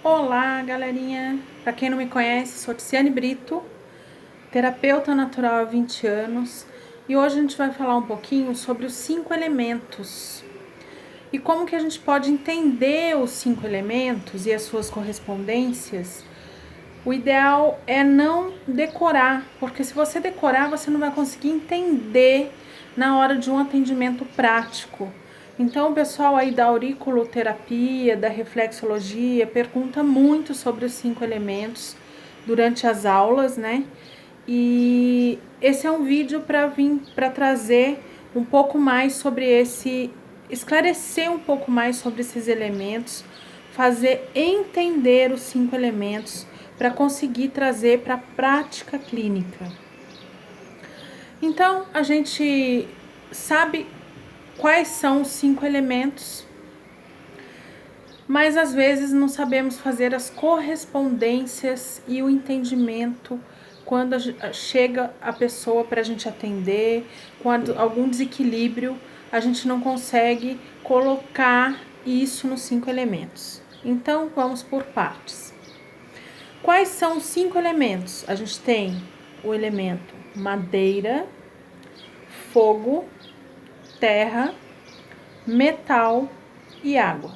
Olá, galerinha! Para quem não me conhece, sou Tiziane Brito, terapeuta natural há 20 anos, e hoje a gente vai falar um pouquinho sobre os 5 elementos e como que a gente pode entender os 5 elementos e as suas correspondências. O ideal é não decorar, porque se você decorar, você não vai conseguir entender na hora de um atendimento prático. Então, o pessoal aí da auriculoterapia, da reflexologia, pergunta muito sobre os 5 elementos durante as aulas, né? E esse é um vídeo para trazer um pouco mais sobre esclarecer um pouco mais sobre esses elementos, fazer entender os 5 elementos para conseguir trazer para a prática clínica. Então, a gente sabe quais são os 5 elementos, mas às vezes não sabemos fazer as correspondências e o entendimento quando chega a pessoa para a gente atender, quando algum desequilíbrio, a gente não consegue colocar isso nos 5 elementos. Então, vamos por partes. Quais são os 5 elementos? A gente tem o elemento madeira, fogo, terra, metal e água.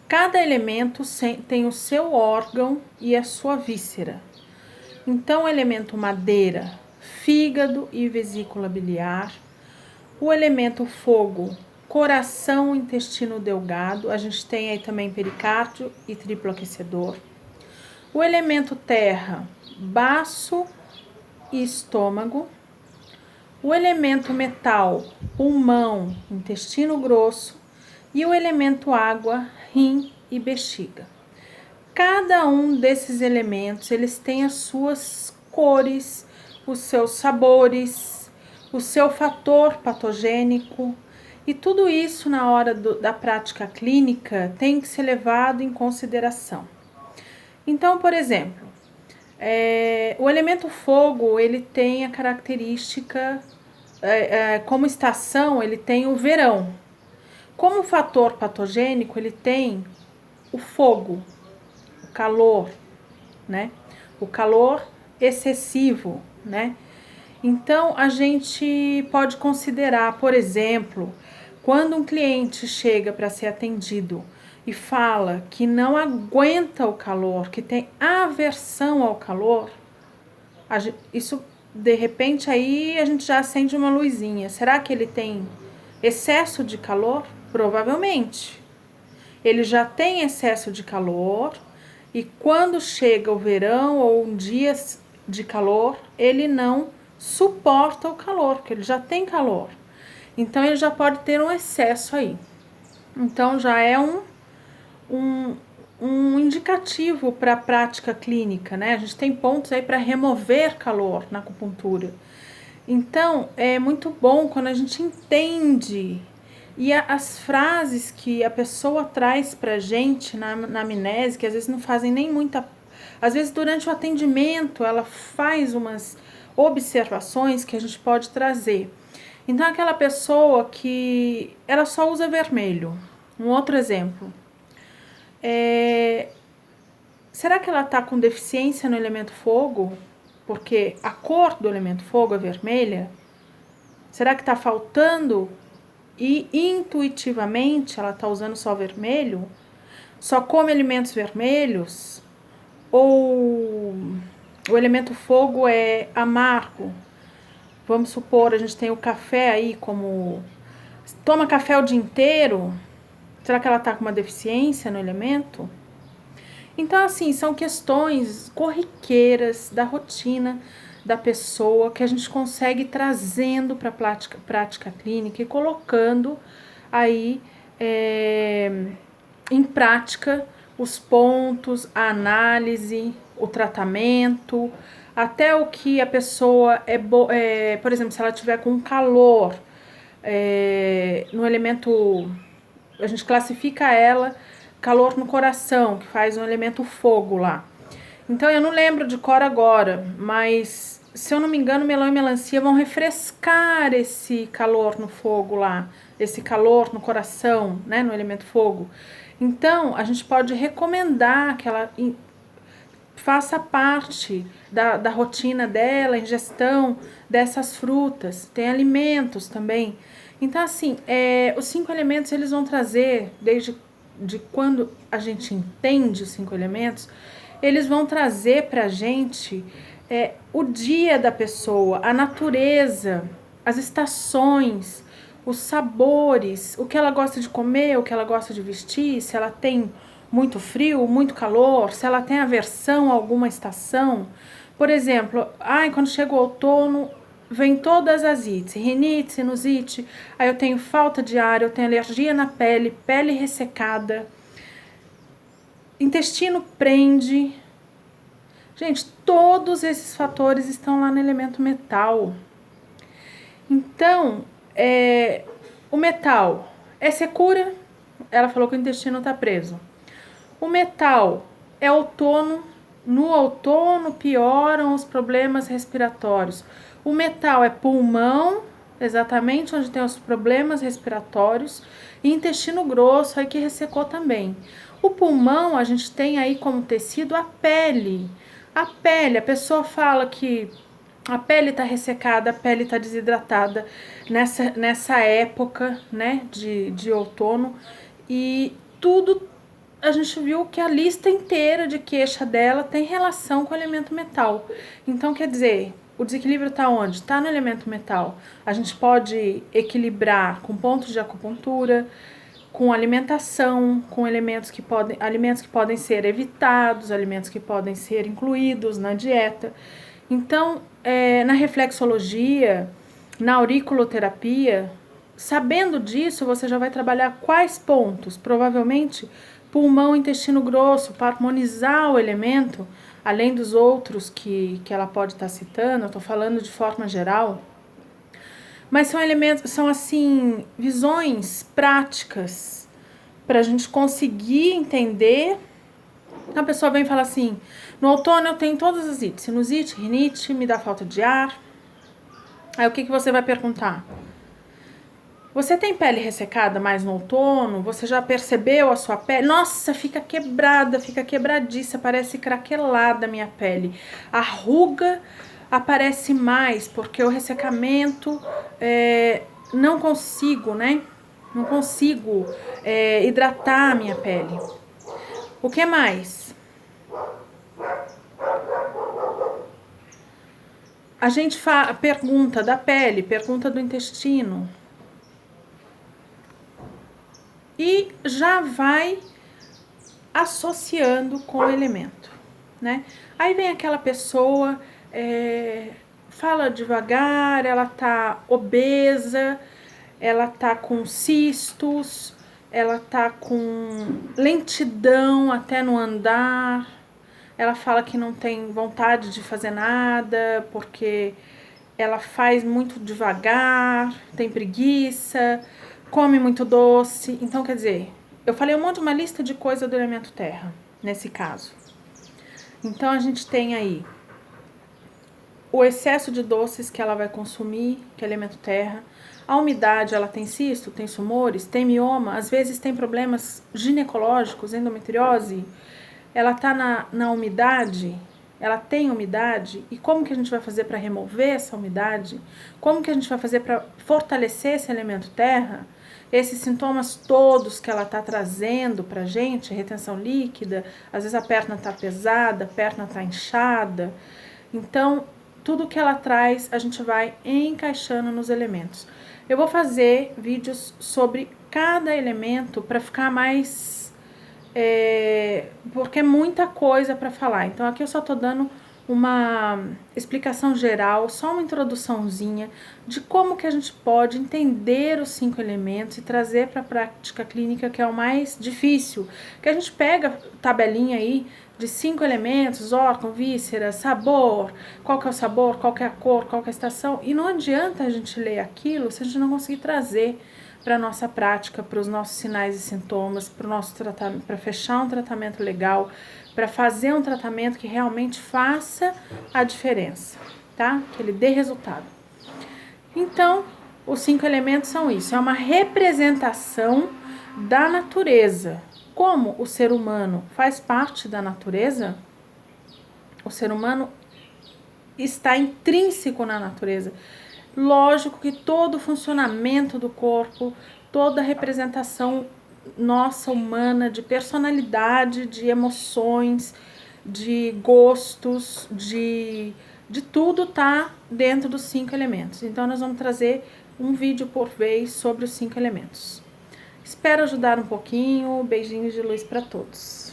Cada elemento tem o seu órgão e a sua víscera. Então, o elemento madeira, fígado e vesícula biliar. O elemento fogo, coração, intestino delgado. A gente tem aí também pericárdio e triplo aquecedor. O elemento terra, baço e estômago. O elemento metal, pulmão, intestino grosso. E o elemento água, rim e bexiga. Cada um desses elementos, eles têm as suas cores, os seus sabores, o seu fator patogênico. E tudo isso na hora da prática clínica tem que ser levado em consideração. Então, por exemplo, o elemento fogo, ele tem a característica, como estação, ele tem o verão. Como fator patogênico, ele tem o fogo, o calor, né? O calor excessivo, né? Então, a gente pode considerar, por exemplo, quando um cliente chega para ser atendido e fala que não aguenta o calor, que tem aversão ao calor, isso, de repente, aí a gente já acende uma luzinha. Será que ele tem excesso de calor? Provavelmente. Ele já tem excesso de calor e quando chega o verão ou um dia de calor, ele não suporta o calor, porque ele já tem calor. Então, ele já pode ter um excesso aí. Então, já é um indicativo para a prática clínica, né? A gente tem pontos aí para remover calor na acupuntura. Então, é muito bom quando a gente entende e as frases que a pessoa traz pra gente na anamnese, que às vezes não fazem nem muita... Às vezes, durante o atendimento, ela faz umas observações que a gente pode trazer. Então, aquela pessoa que ela só usa vermelho. Um outro exemplo. Será que ela está com deficiência no elemento fogo? Porque a cor do elemento fogo é vermelha? Será que está faltando? E intuitivamente ela está usando só vermelho? Só come alimentos vermelhos? Ou o elemento fogo é amargo? Vamos supor, a gente tem o café aí como... Toma café o dia inteiro? Será que ela está com uma deficiência no elemento? Então, assim, são questões corriqueiras da rotina da pessoa que a gente consegue trazendo para a prática clínica e colocando aí em prática os pontos, a análise, o tratamento, até o que a pessoa por exemplo, se ela tiver com calor no elemento, a gente classifica ela calor no coração, que faz um elemento fogo lá. Então, eu não lembro de cor agora, mas se eu não me engano, melão e melancia vão refrescar esse calor no fogo lá, esse calor no coração, né, no elemento fogo. Então, a gente pode recomendar que ela faça parte da rotina dela, a ingestão dessas frutas. Tem alimentos também. Então, assim, os 5 elementos, eles vão trazer, desde quando a gente entende os 5 elementos, eles vão trazer pra gente o dia da pessoa, a natureza, as estações, os sabores, o que ela gosta de comer, o que ela gosta de vestir, se ela tem muito frio, muito calor, se ela tem aversão a alguma estação. Por exemplo, quando chega o outono, vem todas as ites, rinite, sinusite, aí eu tenho falta de ar, eu tenho alergia na pele, pele ressecada, intestino prende. Gente, todos esses fatores estão lá no elemento metal. Então, o metal é secura, ela falou que o intestino está preso. O metal é outono, no outono pioram os problemas respiratórios. O metal é pulmão, exatamente onde tem os problemas respiratórios, e intestino grosso, aí que ressecou também. O pulmão, a gente tem aí como tecido a pele. A pele, a pessoa fala que a pele está ressecada, a pele está desidratada nessa época, né, de outono, e tudo, a gente viu que a lista inteira de queixa dela tem relação com o elemento metal. Então, quer dizer, o desequilíbrio está onde? Está no elemento metal. A gente pode equilibrar com pontos de acupuntura, com alimentação, com alimentos que podem ser evitados, alimentos que podem ser incluídos na dieta. Então, na reflexologia, na auriculoterapia, sabendo disso, você já vai trabalhar quais pontos? Provavelmente pulmão, intestino grosso, para harmonizar o elemento, além dos outros que ela pode estar citando, eu estou falando de forma geral. Mas são elementos, são assim, visões práticas para a gente conseguir entender. A pessoa vem e fala assim, no outono eu tenho todas as ites, sinusite, rinite, me dá falta de ar. Aí o que você vai perguntar? Você tem pele ressecada mais no outono? Você já percebeu a sua pele? Nossa, fica quebrada, fica quebradiça, parece craquelada a minha pele. A ruga aparece mais, porque o ressecamento, não consigo, né? Não consigo hidratar a minha pele. O que mais? A gente pergunta da pele, pergunta do intestino. E já vai associando com o elemento, né? Aí vem aquela pessoa, fala devagar, ela tá obesa, ela tá com cistos, ela tá com lentidão até no andar, ela fala que não tem vontade de fazer nada, porque ela faz muito devagar, tem preguiça, come muito doce. Então, quer dizer, eu falei uma lista de coisas do elemento terra, nesse caso. Então, a gente tem aí o excesso de doces que ela vai consumir, que é elemento terra. A umidade, ela tem cisto, tem tumores, tem mioma, às vezes tem problemas ginecológicos, endometriose. Ela tá na umidade, ela tem umidade, e como que a gente vai fazer para remover essa umidade? Como que a gente vai fazer para fortalecer esse elemento terra? Esses sintomas todos que ela está trazendo para a gente, retenção líquida, às vezes a perna está pesada, a perna está inchada. Então, tudo que ela traz, a gente vai encaixando nos elementos. Eu vou fazer vídeos sobre cada elemento para ficar mais... porque é muita coisa para falar. Então, aqui eu só estou dando uma explicação geral, só uma introduçãozinha de como que a gente pode entender os 5 elementos e trazer para a prática clínica, que é o mais difícil. Que a gente pega tabelinha aí de 5 elementos, órgão, víscera, sabor, qual que é o sabor, qual que é a cor, qual que é a estação, e não adianta a gente ler aquilo se a gente não conseguir trazer para a nossa prática, para os nossos sinais e sintomas, para o nosso tratamento, para fechar um tratamento legal, para fazer um tratamento que realmente faça a diferença, tá? Que ele dê resultado. Então, os 5 elementos são isso, é uma representação da natureza. Como o ser humano faz parte da natureza, o ser humano está intrínseco na natureza. Lógico que todo o funcionamento do corpo, toda a representação nossa humana de personalidade, de emoções, de gostos, de tudo tá dentro dos 5 elementos. Então nós vamos trazer um vídeo por vez sobre os 5 elementos. Espero ajudar um pouquinho. Beijinhos de luz para todos.